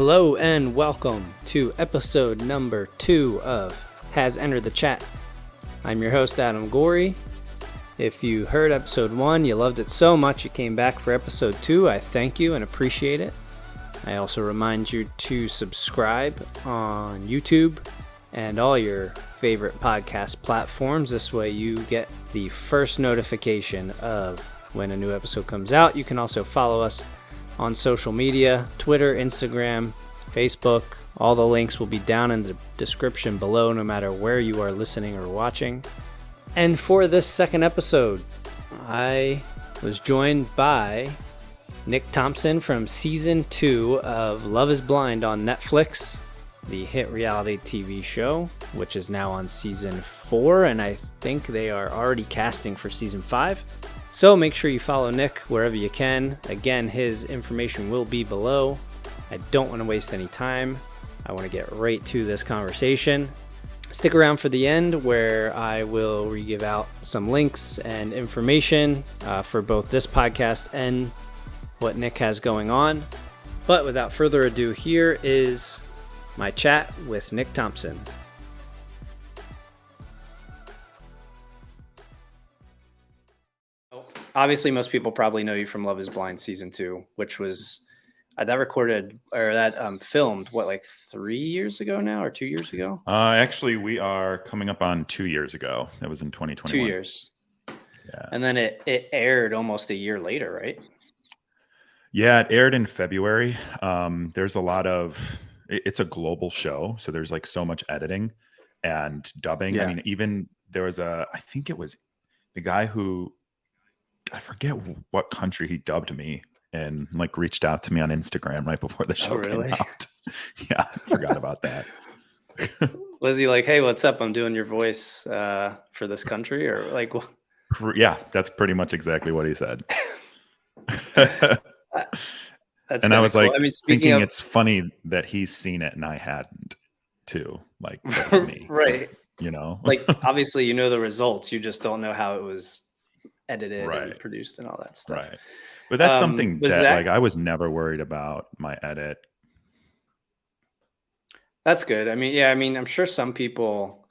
Hello and welcome to episode number 2 of Has Entered the Chat. I'm your host, Adam Gorey. If you heard episode 1, you loved it so much you came back for episode 2, I thank you and appreciate it. I also remind you to subscribe on YouTube and all your favorite podcast platforms. This way you get the first notification of when a new episode comes out. You can also follow us on social media, Twitter, Instagram, Facebook. All the links will be down in the description below, no matter where you are listening or watching. And for this second episode, I was joined by Nick Thompson from season 2 of Love is Blind on Netflix, the hit reality TV show, which is now on season 4, and I think they are already casting for season 5. So make sure you follow Nick wherever you can. Again, his information will be below. I don't want to waste any time. I want to get right to this conversation. Stick around for the end where I will give out some links and information for both this podcast and what Nick has going on. But without further ado, here is my chat with Nick Thompson. Obviously, most people probably know you from Love is Blind season 2, which was that filmed, like 3 years ago now or 2 years ago? Actually, we are coming up on 2 years ago. That was in 2021. 2 years. Yeah. And then it aired almost a year later, right? Yeah, it aired in February. There's a lot of, it's a global show. So there's like so much editing and dubbing. Yeah. I mean, even there was I think it was the guy who, I forget what country he dubbed me and like reached out to me on Instagram right before the show came out. Yeah, I forgot about that. Was he like, hey, what's up? I'm doing your voice for this country, or like? Yeah, that's pretty much exactly what he said. That's and I was cool. like, I mean, thinking it's funny that he's seen it and I hadn't too. Like, that was me. Right. You know, like obviously, the results. You just don't know how it was edited right. and produced and all that stuff. Right. But that's something that like I was never worried about my edit. That's good. I mean, I'm sure some people,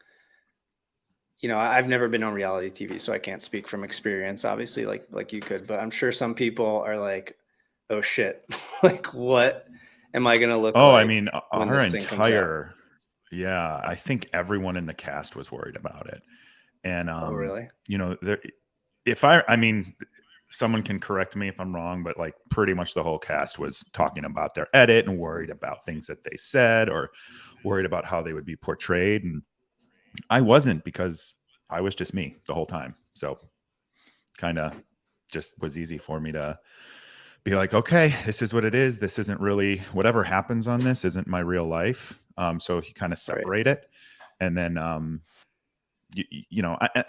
I've never been on reality TV, so I can't speak from experience, obviously, like you could, but I'm sure some people are like, oh shit, like what am I going to look like? Oh, I mean, our entire, yeah, I think everyone in the cast was worried about it. And, oh, really? I mean, someone can correct me if I'm wrong, but like pretty much the whole cast was talking about their edit and worried about things that they said or worried about how they would be portrayed. And I wasn't, because I was just me the whole time. So kind of just was easy for me to be like, okay, this is what it is. This isn't really, whatever happens on this isn't my real life. So you kind of separate it. And then, and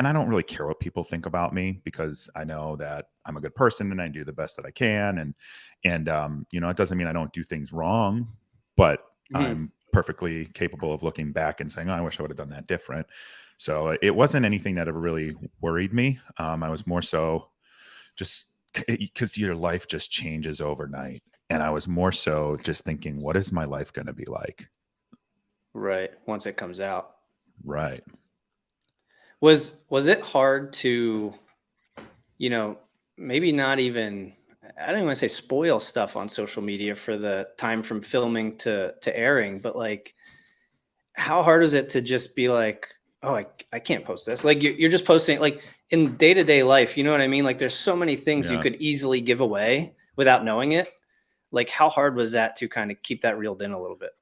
I don't really care what people think about me, because I know that I'm a good person and I do the best that I can. And it doesn't mean I don't do things wrong, but I'm perfectly capable of looking back and saying, oh, I wish I would have done that different. So it wasn't anything that ever really worried me. I was more so just because your life just changes overnight. And I was more so just thinking, what is my life going to be like? Right. Once it comes out. Right. Was it hard to, maybe not even, I don't even want to say spoil stuff on social media for the time from filming to airing, but like, how hard is it to just be like, oh, I can't post this. Like you're just posting like in day-to-day life, you know what I mean? Like there's so many things you could easily give away without knowing it. Like how hard was that to kind of keep that reeled in a little bit?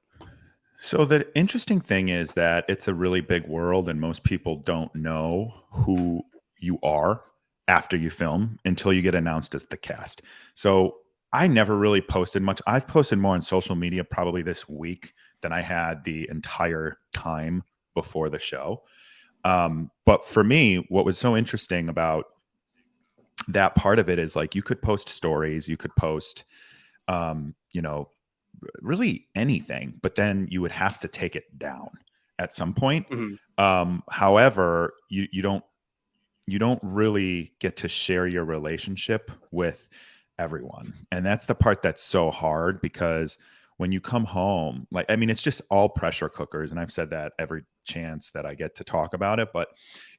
So the interesting thing is that it's a really big world and most people don't know who you are after you film until you get announced as the cast. So I never really posted much. I've posted more on social media probably this week than I had the entire time before the show. But for me, what was so interesting about that part of it is like you could post stories, you could post, really anything, but then you would have to take it down at some point. However, you don't really get to share your relationship with everyone. And that's the part that's so hard, because when you come home, like, I mean, it's just all pressure cookers. And I've said that every chance that I get to talk about it, but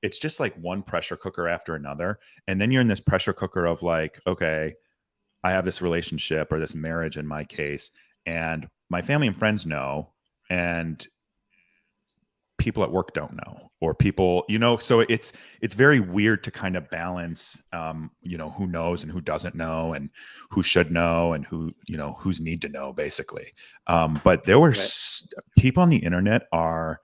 it's just like one pressure cooker after another. And then you're in this pressure cooker of like, okay, I have this relationship or this marriage in my case, and my family and friends know, and people at work don't know, or people, so it's very weird to kind of balance, who knows and who doesn't know, and who should know, and who's need to know, basically. But there were Right. people on the internet are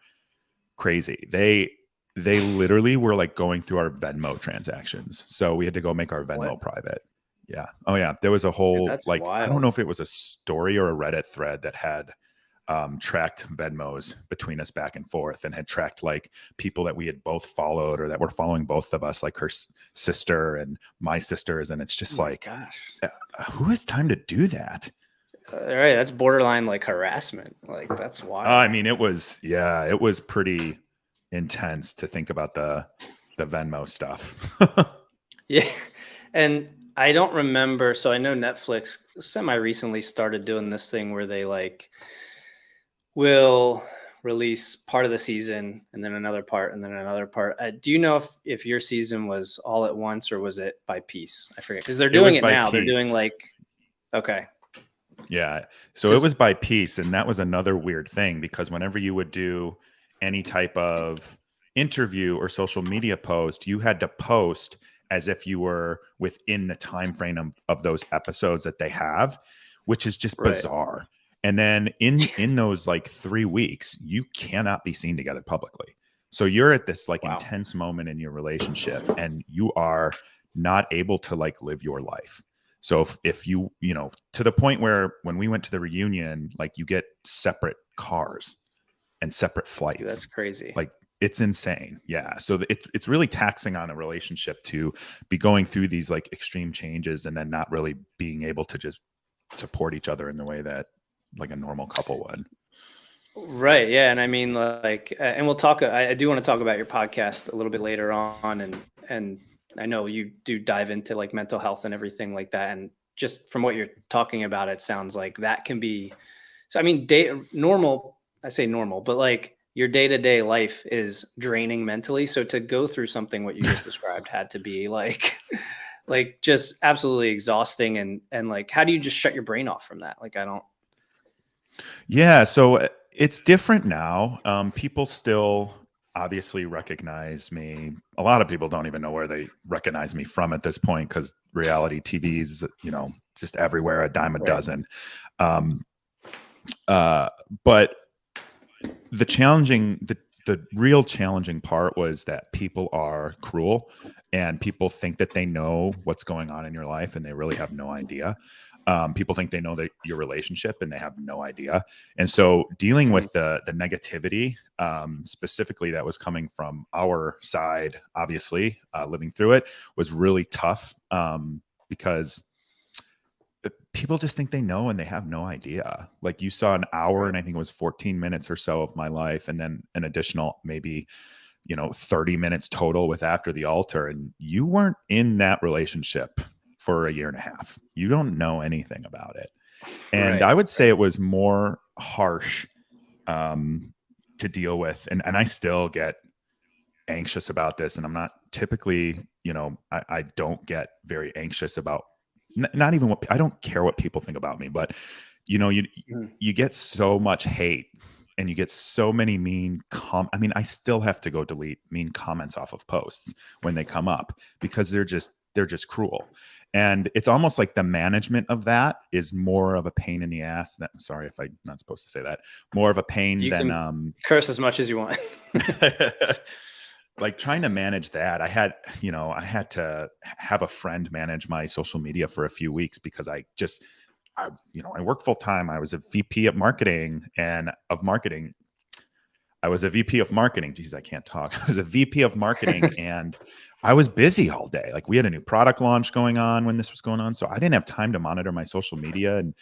crazy. They literally were like going through our Venmo transactions. So we had to go make our What? Venmo private. Yeah. Oh yeah. There was a Dude, whole, that's like, I don't know wild. if it was a story or a Reddit thread that had tracked Venmos between us back and forth, and had tracked like people that we had both followed or that were following both of us, like her sister and my sisters. And it's Oh just my like, gosh. who has time to do that? Right, that's borderline like harassment. Like that's I wild. mean, it was pretty intense to think about the Venmo stuff. Yeah. And I don't remember. So I know Netflix semi recently started doing this thing where they like will release part of the season and then another part and then another part. Do you know if your season was all at once or was it by piece? I forget because they're It doing was it by now. They're doing piece. like okay, Yeah. So it because was by piece. And that was another weird thing, because whenever you would do any type of interview or social media post, you had to post as if you were within the time frame of those episodes that they have, which is just right, bizarre. And then in those like 3 weeks, you cannot be seen together publicly. So you're at this like wow, intense moment in your relationship, and you are not able to like live your life. So if to the point where when we went to the reunion, like, you get separate cars and separate dude, flights. that's crazy. Like, it's insane. Yeah. So it's really taxing on a relationship to be going through these like extreme changes and then not really being able to just support each other in the way that like a normal couple would. Right. Yeah. And I mean, like, and we'll talk. I do want to talk about your podcast a little bit later on, and I know you do dive into like mental health and everything like that. And just from what you're talking about, it sounds like that can be. So I mean, normal. I say normal, but like your day to day life is draining mentally. So to go through something what you just described had to be like, like just absolutely exhausting. And like, how do you just shut your brain off from that? Like, I don't. Yeah, so it's different now. People still obviously recognize me. A lot of people don't even know where they recognize me from at this point, because reality TV's, just everywhere, a dime a Right. dozen. Um, but the real challenging part was that people are cruel, and people think that they know what's going on in your life, and they really have no idea. People think they know that your relationship, and they have no idea. And so dealing Mhm. with the negativity, specifically that was coming from our side, obviously, living through it was really tough, because people just think they know and they have no idea. Like, you saw an hour Right. and I think it was 14 minutes or so of my life, and then an additional maybe 30 minutes total with After the Altar, and you weren't in that relationship for a year and a half. You don't know anything about it. And Right. I would say Right. it was more harsh, um, to deal with, and I still get anxious about this. And I'm not typically, I don't get very anxious about, not even what, I don't care what people think about me, but you know you Mhm. you get so much hate, and you get so many mean I mean, I still have to go delete mean comments off of posts when they come up, because they're just cruel. And it's almost like the management of that is more of a pain in the ass. That, sorry if I'm not supposed to say that, more of a pain You than can curse as much as you want. like trying to manage that. I had to have a friend manage my social media for a few weeks, because I work full time. I was a VP of marketing, I was a VP of marketing. Geez, I can't talk. I was a VP of marketing, and I was busy all day. Like, we had a new product launch going on when this was going on. So I didn't have time to monitor my social media and,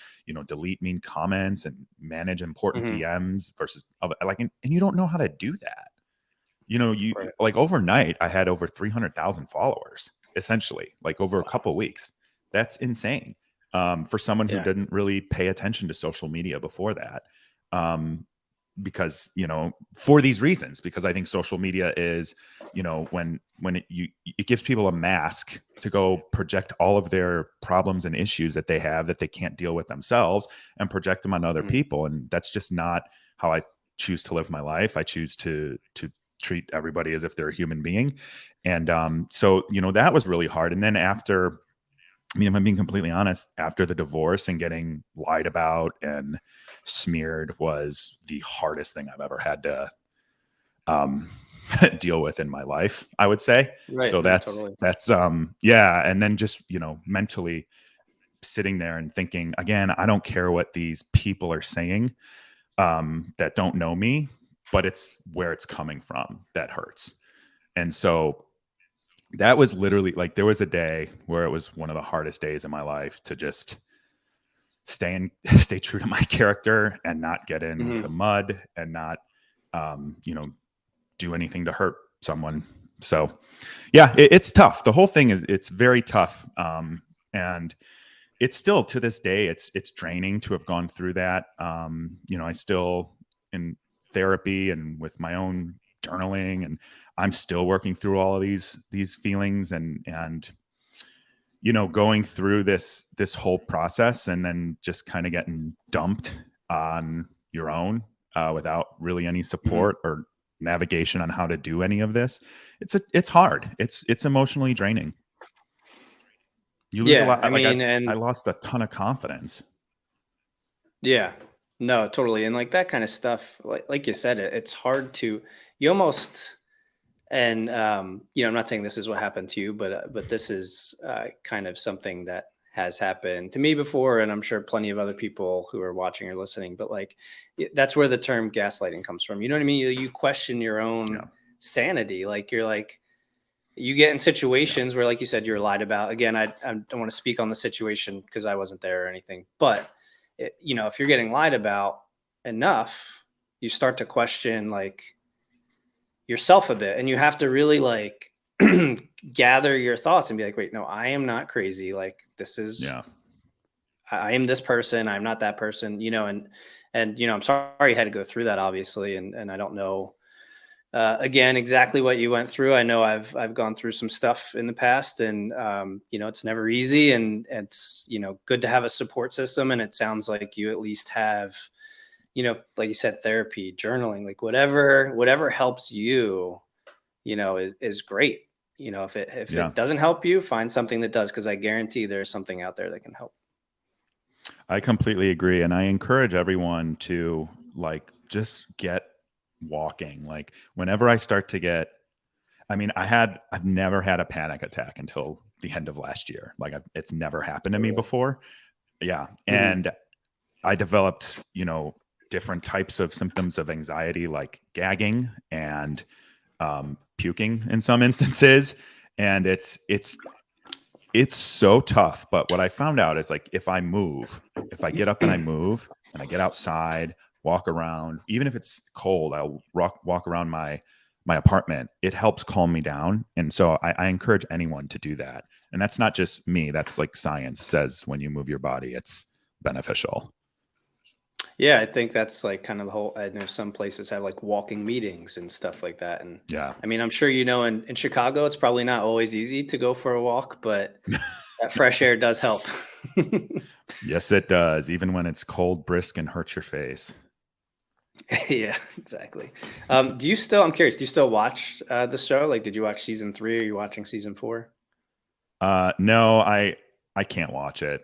delete mean comments and manage important Mhm. DMs versus other, like, and you don't know how to do that. You Right. like, overnight I had over 300,000 followers, essentially, like over a couple weeks. That's insane. for someone who Yeah. didn't really pay attention to social media before that. Because, for these reasons, because I think social media is, when it gives people a mask to go project all of their problems and issues that they have that they can't deal with themselves and project them on other Mhm. people. And that's just not how I choose to live my life. I choose to treat everybody as if they're a human being. And so, that was really hard. And then after, if I'm being completely honest, after the divorce and getting lied about and smeared was the hardest thing I've ever had to um, deal with in my life, I would say. Right. So No, that's totally. yeah. And then just, mentally sitting there and thinking, again, I don't care what these people are saying that don't know me, but it's where it's coming from that hurts. And so that was literally like, there was a day where it was one of the hardest days in my life to just stay true to my character and not get in Hmm. the mud and not, you know, do anything to hurt someone. So yeah, it's tough. The whole thing it's very tough. And it's still to this day, it's draining to have gone through that. I still in therapy and with my own journaling, and I'm still working through all of these feelings and going through this whole process and then just kind of getting dumped on your own without really any Hmm. support or navigation on how to do any of this. It's hard. It's emotionally draining. You lose a Yeah. lot. I Like I, mean, I and lost a ton of confidence. yeah, no, totally. And like that kind of stuff, like you said, it's hard to, you almost, and I'm not saying this is what happened to you, but this is kind of something that has happened to me before, and I'm sure plenty of other people who are watching or listening. But like, that's where the term gaslighting comes from. You know what I mean? You question your own Yeah. sanity. Like you're like, you get in Yeah. situations where, like you said, you're lied about. Again, I don't want to speak on the situation because I wasn't there or anything. But if you're getting lied about enough, you start to question like yourself a bit, and you have to really like gather your thoughts and be like, wait, no, I am not crazy. Like this is, Yeah. I am this person. I'm not that person. And I'm sorry you had to go through that, obviously, and I don't know again exactly what you went through. I know I've gone through some stuff in the past, and it's never easy, and it's good to have a support system. And it sounds like you at least have, like you said, therapy, journaling, like whatever helps you, is great. If Yeah. it doesn't help you, find something that does, because I guarantee there's something out there that can help. I completely agree. And I encourage everyone to just get walking. Like whenever I start to get, I've never had a panic attack until the end of last year. Like it's never happened to Oh, me really? before. Yeah. Hmm. And I developed, different types of symptoms of anxiety, like gagging and puking in some instances. And it's so tough. But what I found out is like if I get up and I move and I get outside, walk around, even if it's cold, I'll walk around my apartment. It helps calm me down. And so I encourage anyone to do that. And that's not just me. That's like science says when you move your body, it's beneficial. Yeah, I think that's like kind of the whole. I know some places have like walking meetings and stuff like that. And Yeah. I mean, I'm sure in Chicago, it's probably not always easy to go for a walk, but that fresh air does help. Yes, it does. Even when it's cold, brisk, and hurts your face. Yeah, exactly. I'm curious, do you still watch the show? Like, did you watch season 3? Or are you watching season 4? No, I can't watch it.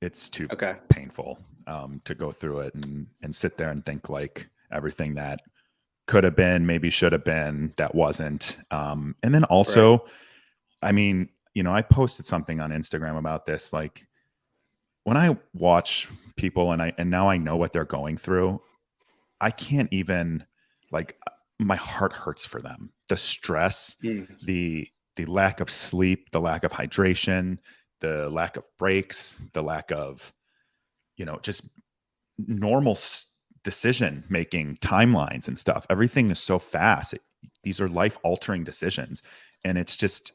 It's too Okay. painful to go through it and sit there and think like everything that could have been, maybe should have been, that wasn't. And then Right. also, I posted something on Instagram about this. Like when I watch people and now I know what they're going through, I can't even like my heart hurts for them. The stress, Mm. the lack of sleep, the lack of hydration, the lack of breaks, the lack of, just normal decision making timelines and stuff. Everything is so fast. These are life altering decisions. And it's just,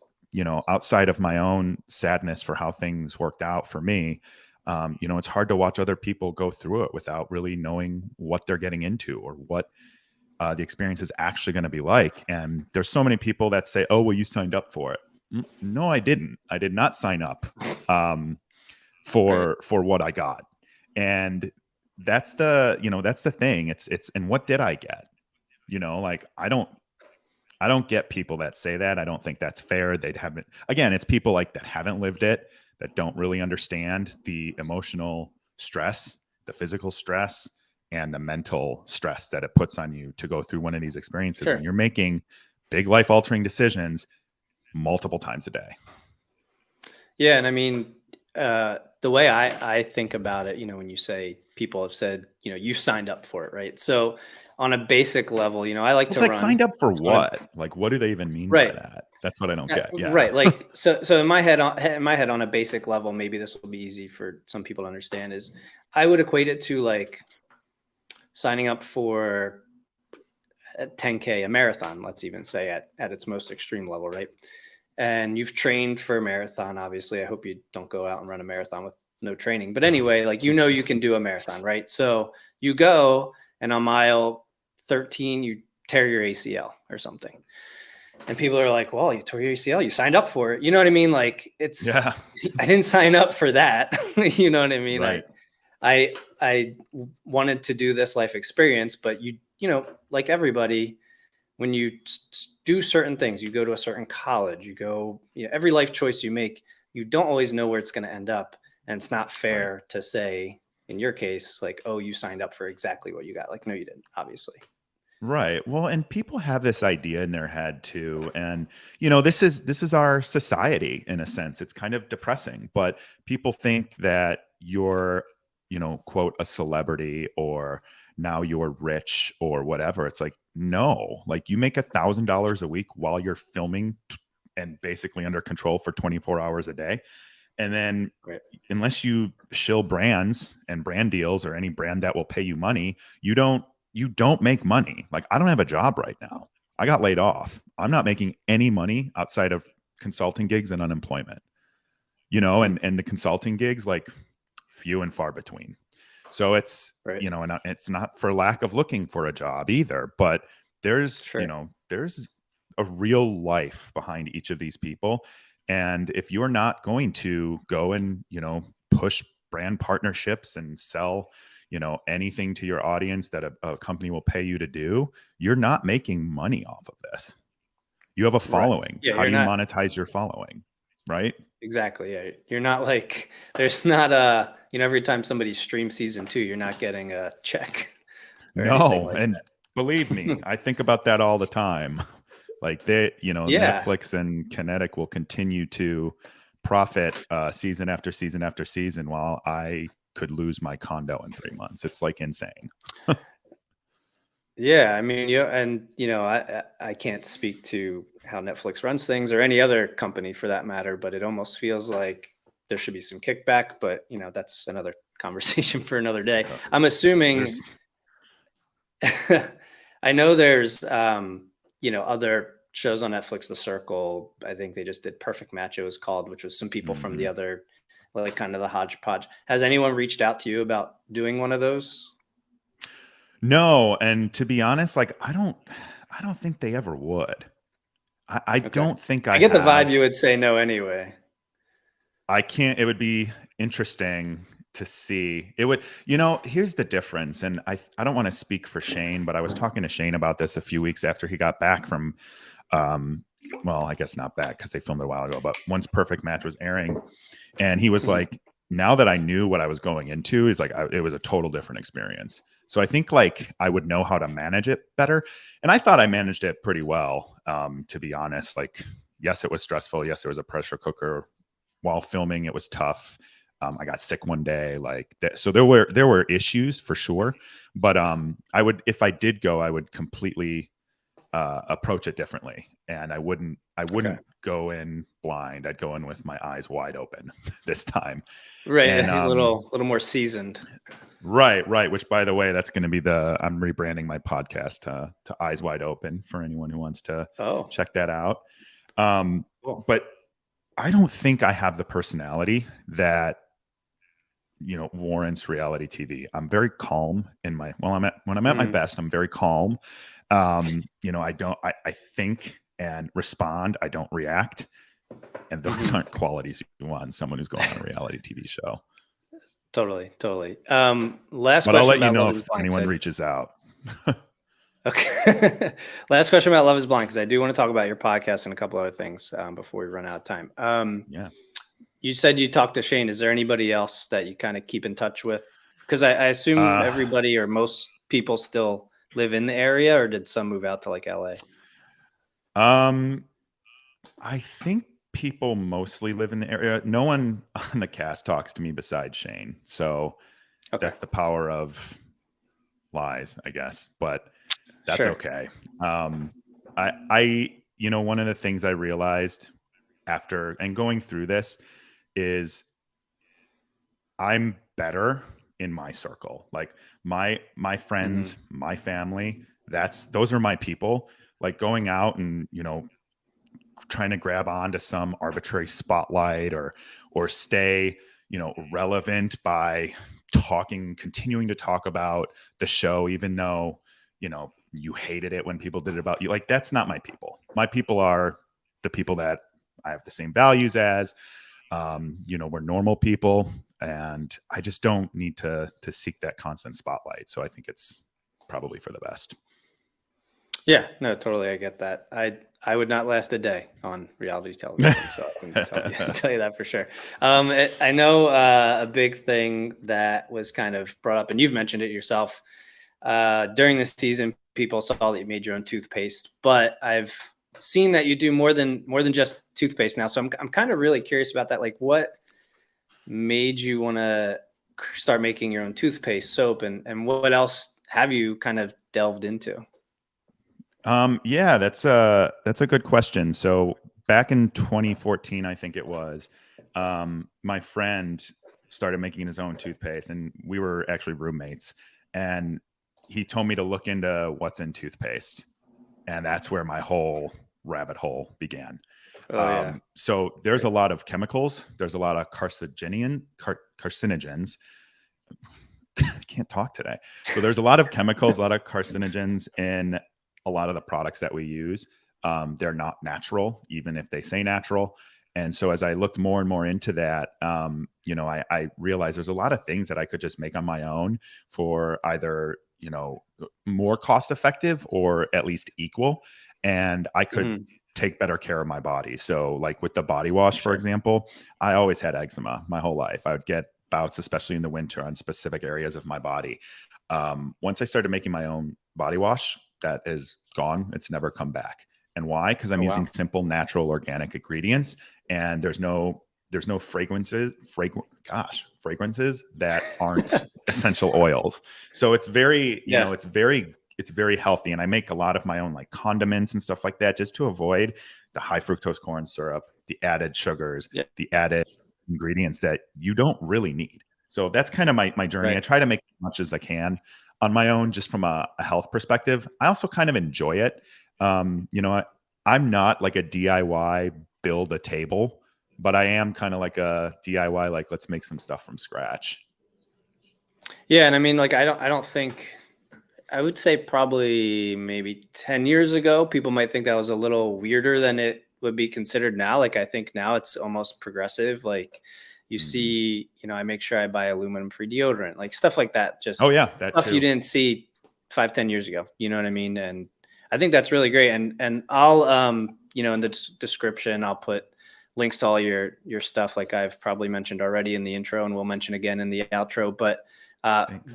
outside of my own sadness for how things worked out for me, It's hard to watch other people go through it without really knowing what they're getting into or what the experience is actually going to be like. And there's so many people that say, oh, well, you signed up for it. No, I didn't. I did not sign up for what I got. And that's the thing. It's, and what did I get? Like, I don't get people that say that. I don't think that's fair. Again, it's people like that haven't lived it, that don't really understand the emotional stress, the physical stress, and the mental stress that it puts on you to go through one of these experiences when you're making big life altering decisions multiple times a day. Yeah. And I mean, the way I think about it, when you say people have said, you signed up for it, right? So on a basic level, I like to run. Signed up for what? Like, what do they even mean by that? That's what I don't get. Yeah. Right. Like, so in my head, on a basic level, maybe this will be easy for some people to understand, is I would equate it to like signing up for a 10K, a marathon, let's even say at its most extreme level, right? And you've trained for a marathon, obviously. I hope you don't go out and run a marathon with no training. But anyway, like, you can do a marathon, right? So you go, and on mile 13, you tear your ACL or something. And people are like, well, you tore your ACL, you signed up for it. You know what I mean? Like, I didn't sign up for that. You know what I mean? Right. I wanted to do this life experience, but like everybody, when you do certain things, you go to a certain college, you go, every life choice you make, you don't always know where it's going to end up. And it's not fair to say, in your case, like, oh, you signed up for exactly what you got. Like, no, you didn't, obviously. Right. Well, and people have this idea in their head too. And, this is our society in a sense. It's kind of depressing, but people think that you're, quote, a celebrity, or now you're rich or whatever. It's like, no, like, you make $1,000 a week while you're filming and basically under control for 24 hours a day. And then unless you shill brands and brand deals or any brand that will pay you money, you don't make money. Like, I don't have a job right now. I got laid off. I'm not making any money outside of consulting gigs and unemployment, and the consulting gigs, like, few and far between. So it's, and it's not for lack of looking for a job either, but there's, there's a real life behind each of these people. And if you're not going to go and, push brand partnerships and sell, anything to your audience that a company will pay you to do, you're not making money off of this. You have a following. Yeah, how do you monetize your following? Right. Exactly. Yeah. You're not like, there's not every time somebody streams season 2, you're not getting a check. No. And believe me, I think about that all the time. Like, Netflix and Kinetic will continue to profit season after season after season, while I could lose my condo in 3 months. It's like insane. Yeah, I mean, I can't speak to how Netflix runs things, or any other company for that matter, but it almost feels like there should be some kickback, but that's another conversation for another day. I'm assuming I know there's other shows on Netflix, The Circle. I think they just did Perfect Match, it was called, which was some people from the other, like, kind of the hodgepodge. Has anyone reached out to you about doing one of those? No, and to be honest, like, I don't think they ever would. I don't think I get the vibe you would say no anyway. I can't. It would be interesting to see. It would, here's the difference. And I don't want to speak for Shane, but I was talking to Shane about this a few weeks after he got back from, well, I guess not back because they filmed it a while ago, but once Perfect Match was airing, and he was like, now that I knew what I was going into, is like, it was a total different experience. So I think, like, I would know how to manage it better. And I thought I managed it pretty well, to be honest. Like, yes, it was stressful. Yes, it was a pressure cooker. While filming, it was tough. I got sick one day, like that. So there were issues for sure. But if I did go, I would completely approach it differently. And I wouldn't go in blind. I'd go in with my eyes wide open this time. Right. And, a little more seasoned. Right. Which, by the way, that's going to be I'm rebranding my podcast to Eyes Wide Open for anyone who wants to check that out. Cool. But I don't think I have the personality that warrants reality TV. I'm very calm in my when I'm at my Mm. best. I'm very calm. I think and respond. I don't react, and those aren't qualities you want in someone who's going on a reality TV show. Totally. Last But I'll question let you about know Love is if Blind. anyone reaches out. Okay. Last question about Love is Blind, because I do want to talk about your podcast and a couple other things before we run out of time. Yeah. You said you talked to Shane. Is there anybody else that you kind of keep in touch with? Because I assume everybody or most people still live in the area, or did some move out to like LA? I think people mostly live in the area. No one on the cast talks to me besides Shane. So that's the power of lies, I guess. But that's okay. One of the things I realized after and going through this is I'm better in my circle. Like my friends, my family, those are my people. Like going out and, trying to grab onto some arbitrary spotlight or stay, relevant by continuing to talk about the show, even though, you hated it when people did it about you. Like, that's not my people. My people are the people that I have the same values as. We're normal people, and I just don't need to seek that constant spotlight. So I think it's probably for the best. Yeah, no, totally. I get that. I would not last a day on reality television, so I can tell you that for sure. I know a big thing that was kind of brought up, and you've mentioned it yourself. During this season, people saw that you made your own toothpaste, but I've seen that you do more than just toothpaste now. So I'm kind of really curious about that. Like, what made you want to start making your own toothpaste, soap, and what else have you kind of delved into? Yeah, that's a good question. So back in 2014, I think it was, my friend started making his own toothpaste, and we were actually roommates. And he told me to look into what's in toothpaste, and that's where my whole rabbit hole began. So there's a lot of chemicals. There's a lot of carcinogens. I can't talk today. So there's a lot of chemicals, a lot of carcinogens in a lot of the products that we use. They're not natural, even if they say natural. And so as I looked more and more into that, I realized there's a lot of things that I could just make on my own for either, more cost effective or at least equal. And I could take better care of my body. So like with the body wash, for example, I always had eczema my whole life. I would get bouts, especially in the winter, on specific areas of my body. Once I started making my own body wash, that is gone. It's never come back. And why? Because I'm using simple, natural, organic ingredients, and there's no fragrances that aren't essential oils. So it's very, it's very healthy. And I make a lot of my own like condiments and stuff like that, just to avoid the high fructose corn syrup, the added sugars, the added ingredients that you don't really need. So that's kind of my journey. Right. I try to make as much as I can on my own, just from a health perspective. I also kind of enjoy it. I'm not like a DIY build a table, but I am kind of like a DIY, like, let's make some stuff from scratch. Yeah. And I mean, like, I don't think, I would say probably maybe 10 years ago, people might think that was a little weirder than it would be considered now. Like, I think now it's almost progressive. Like, you see, I make sure I buy aluminum free deodorant, like stuff like that. Just that stuff too. you didn't see 5-10 years ago. You know what I mean? And I think that's really great. And I'll, in the description, I'll put links to all your stuff, like I've probably mentioned already in the intro, and we'll mention again in the outro. But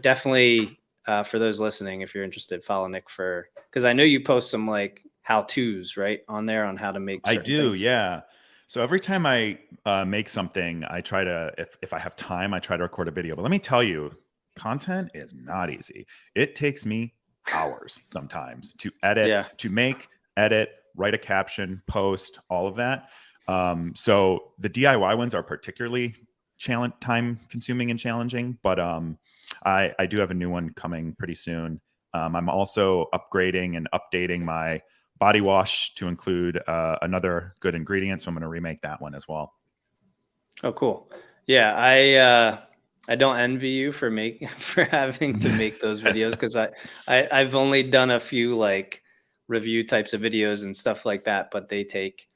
definitely, for those listening, if you're interested, follow Nick because I know you post some like how-tos right on there on how to make certain things. Yeah. So every time I make something, I try to, if I have time, I try to record a video. But let me tell you, content is not easy. It takes me hours sometimes to edit, to make, edit, write a caption, post, all of that. So the DIY ones are particularly time consuming and challenging, but I do have a new one coming pretty soon. I'm also upgrading and updating my body wash to include another good ingredient. So I'm going to remake that one as well. Oh, cool. Yeah. I don't envy you for for having to make those videos, because I've only done a few like review types of videos and stuff like that, but they take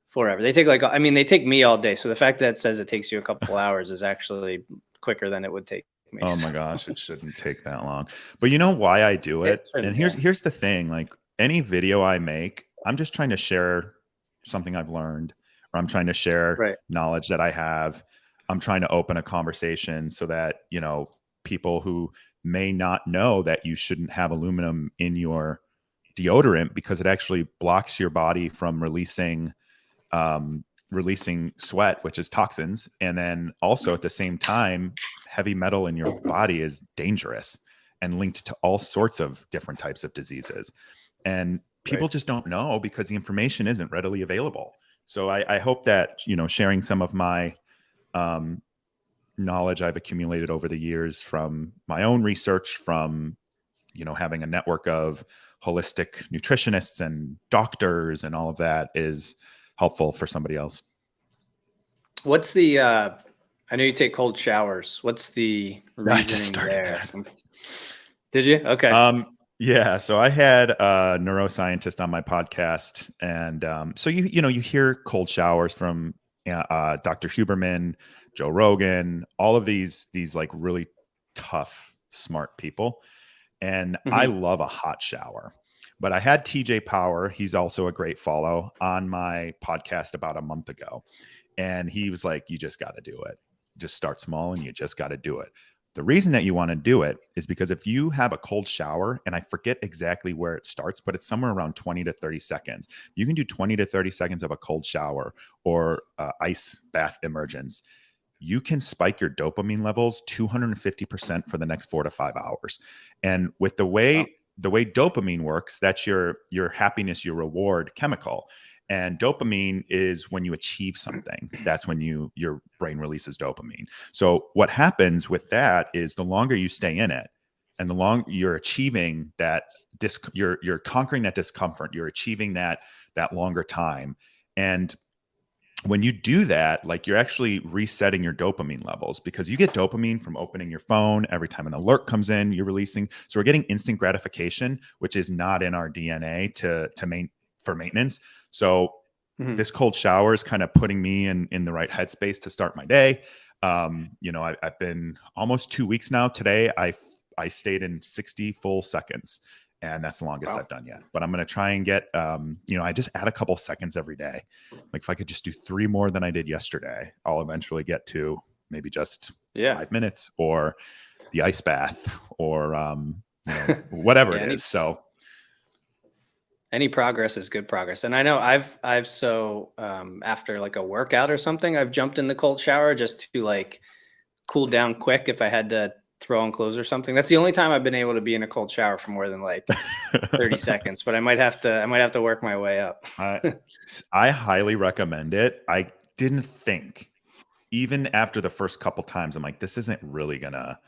forever. They take they take me all day. So the fact that it says it takes you a couple hours is actually quicker than it would take me. Oh my gosh, it shouldn't take that long. But you know why I do It it? And shouldn't, here's yeah. here's the thing, like any video I make, I'm just trying to share something I've learned, or I'm trying to share Right. knowledge that I have. I'm trying to open a conversation so that, people who may not know that you shouldn't have aluminum in your deodorant because it actually blocks your body from releasing sweat, which is toxins. And then also at the same time, heavy metal in your body is dangerous and linked to all sorts of different types of diseases. And people Right. just don't know because the information isn't readily available. So I hope that, sharing some of my um, knowledge I've accumulated over the years from my own research, from, having a network of holistic nutritionists and doctors and all of that is helpful for somebody else. What's the I know you take cold showers. What's the I just reasoning started there? that. Did you? Okay. Yeah. So I had a neuroscientist on my podcast, and so you hear cold showers from Dr. Huberman, Joe Rogan, all of these like really tough, smart people, and I Mhm. love a hot shower. But I had TJ Power, he's also a great follow, on my podcast about a month ago. And he was like, you just got to do it. Just start small and you just got to do it. The reason that you want to do it is because if you have a cold shower, and I forget exactly where it starts, but it's somewhere around 20 to 30 seconds. You can do 20 to 30 seconds of a cold shower or ice bath immersions. You can spike your dopamine levels 250% for the next 4 to 5 hours. And with the Wow. way dopamine works, that's your happiness, your reward chemical. And dopamine is when you achieve something. That's when your brain releases dopamine. So what happens with that is the longer you stay in it, and the longer you're achieving that, you're conquering that discomfort. You're achieving that longer time. And when you do that, like, you're actually resetting your dopamine levels, because you get dopamine from opening your phone. Every time an alert comes in, you're releasing. So we're getting instant gratification, which is not in our DNA for maintenance. So Mhm. this cold shower is kind of putting me in the right headspace to start my day. I've been almost 2 weeks now. Today, I stayed in 60 full seconds, and that's the longest Wow. I've done yet. But I'm going to try and get, I just add a couple seconds every day. Like, if I could just do 3 more than I did yesterday, I'll eventually get to maybe just Yeah. 5 minutes, or the ice bath, or whatever Yeah. it is. So Any progress is good progress. And I know I've so after like a workout or something, I've jumped in the cold shower just to like cool down quick if I had to throw on clothes or something. That's the only time I've been able to be in a cold shower for more than like 30 seconds, but I might have to work my way up. I I highly recommend it. I didn't think, even after the first couple times, I'm like, this isn't really gonna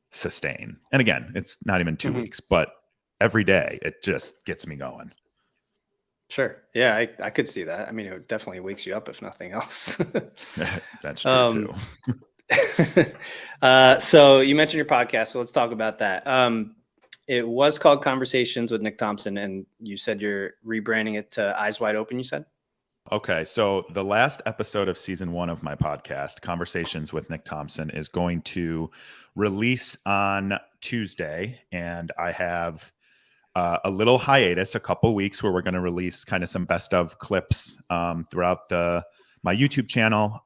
sustain. And again, it's not even 2 Mhm. weeks, but every day it just gets me going. Sure. Yeah, I could see that. I mean, it definitely wakes you up if nothing else. That's true too. um, so you mentioned your podcast, so let's talk about that. It was called Conversations with Nick Thompson, and you said you're rebranding it to Eyes Wide Open. You said. Okay, so the last episode of season 1 of my podcast, Conversations with Nick Thompson, is going to release on Tuesday, and I have a little hiatus, a couple weeks, where we're going to release kind of some best of clips throughout my YouTube channel,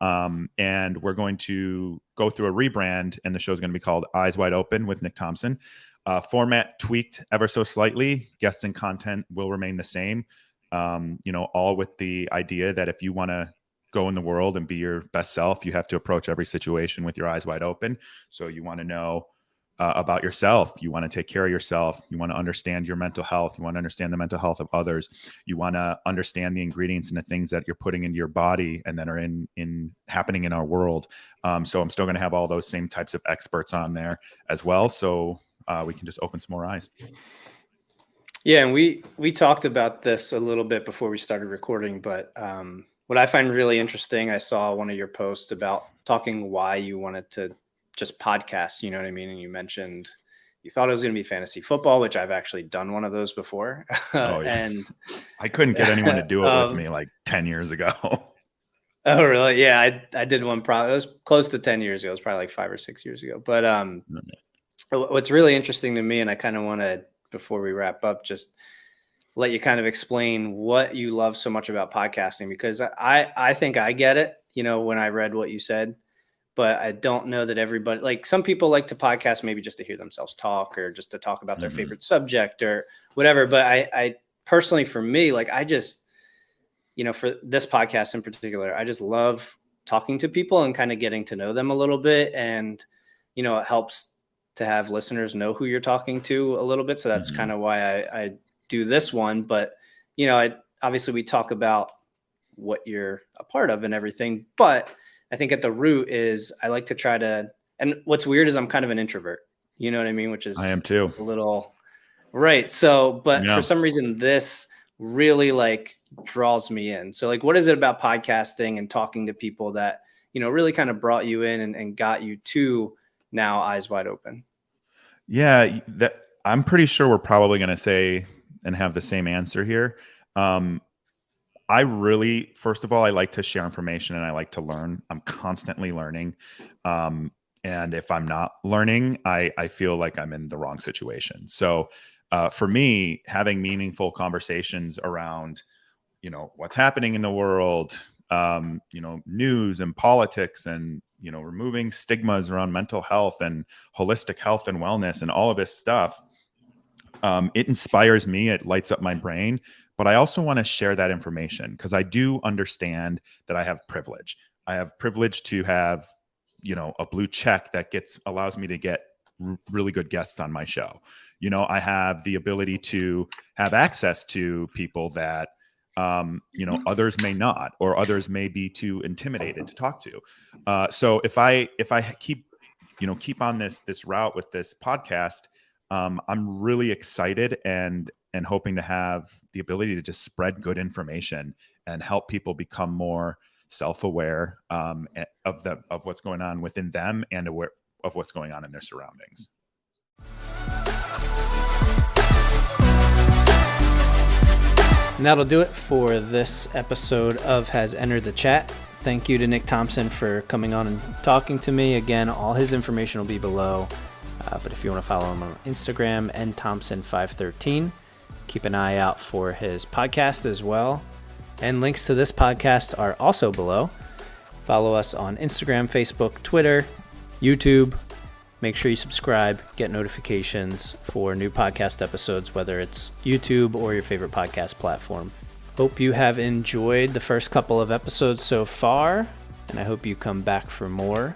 and we're going to go through a rebrand, and the show is going to be called Eyes Wide Open with Nick Thompson. Format tweaked ever so slightly. Guests and content will remain the same. All with the idea that if you want to go in the world and be your best self, you have to approach every situation with your eyes wide open. So you want to know about yourself. You want to take care of yourself. You want to understand your mental health. You want to understand the mental health of others. You want to understand the ingredients and the things that you're putting into your body and that are in happening in our world. So I'm still going to have all those same types of experts on there as well. So we can just open some more eyes. Yeah, and we talked about this a little bit before we started recording, but what I find really interesting, I saw one of your posts about talking why you wanted to just podcasts, you know what I mean? And you mentioned you thought it was going to be fantasy football, which I've actually done one of those before. Oh yeah. And I couldn't get anyone to do it with me like 10 years ago. oh, really? Yeah, I did one probably, it was close to 10 years ago. It was probably like 5 or 6 years ago. But what's really interesting to me, and I kind of want to, before we wrap up, just let you kind of explain what you love so much about podcasting, because I think I get it, you know, when I read what you said, but I don't know that everybody, like some people like to podcast maybe just to hear themselves talk or just to talk about their favorite subject or whatever. But I personally, for me, like I just, you know, for this podcast in particular, I just love talking to people and kind of getting to know them a little bit. And, you know, it helps to have listeners know who you're talking to a little bit. So that's kind of why I do this one. But, you know, obviously we talk about what you're a part of and everything, but I think at the root is I like to try to, and what's weird is I'm kind of an introvert, you know what I mean? Which is I am too. a little right. So, but Yeah. for some reason, this really like draws me in. So like, what is it about podcasting and talking to people that, you know, really kind of brought you in and got you to now Eyes Wide Open? Yeah, that I'm pretty sure we're probably going to say and have the same answer here. I really, first of all, I like to share information and I like to learn. I'm constantly learning. And if I'm not learning, I feel like I'm in the wrong situation. So for me, having meaningful conversations around, you know, what's happening in the world, you know, news and politics and, you know, removing stigmas around mental health and holistic health and wellness and all of this stuff, it inspires me. It lights up my brain. But I also want to share that information because I do understand that I have privilege. I have privilege to have, you know, a blue check that allows me to get really good guests on my show. You know, I have the ability to have access to people that, you know, others may not, or others may be too intimidated to talk to. So if I keep on this route with this podcast, I'm really excited and hoping to have the ability to just spread good information and help people become more self-aware of what's going on within them and aware of what's going on in their surroundings. And that'll do it for this episode of Has Entered the Chat. Thank you to Nick Thompson for coming on and talking to me. Again, all his information will be below. But if you want to follow him on Instagram, nthompson513, keep an eye out for his podcast as well. And links to this podcast are also below. Follow us on Instagram, Facebook, Twitter, YouTube. Make sure you subscribe, get notifications for new podcast episodes, whether it's YouTube or your favorite podcast platform. Hope you have enjoyed the first couple of episodes so far, and I hope you come back for more.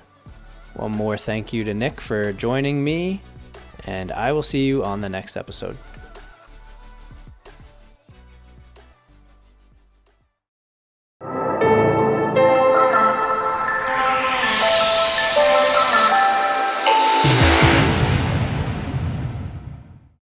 One more thank you to Nick for joining me, and I will see you on the next episode.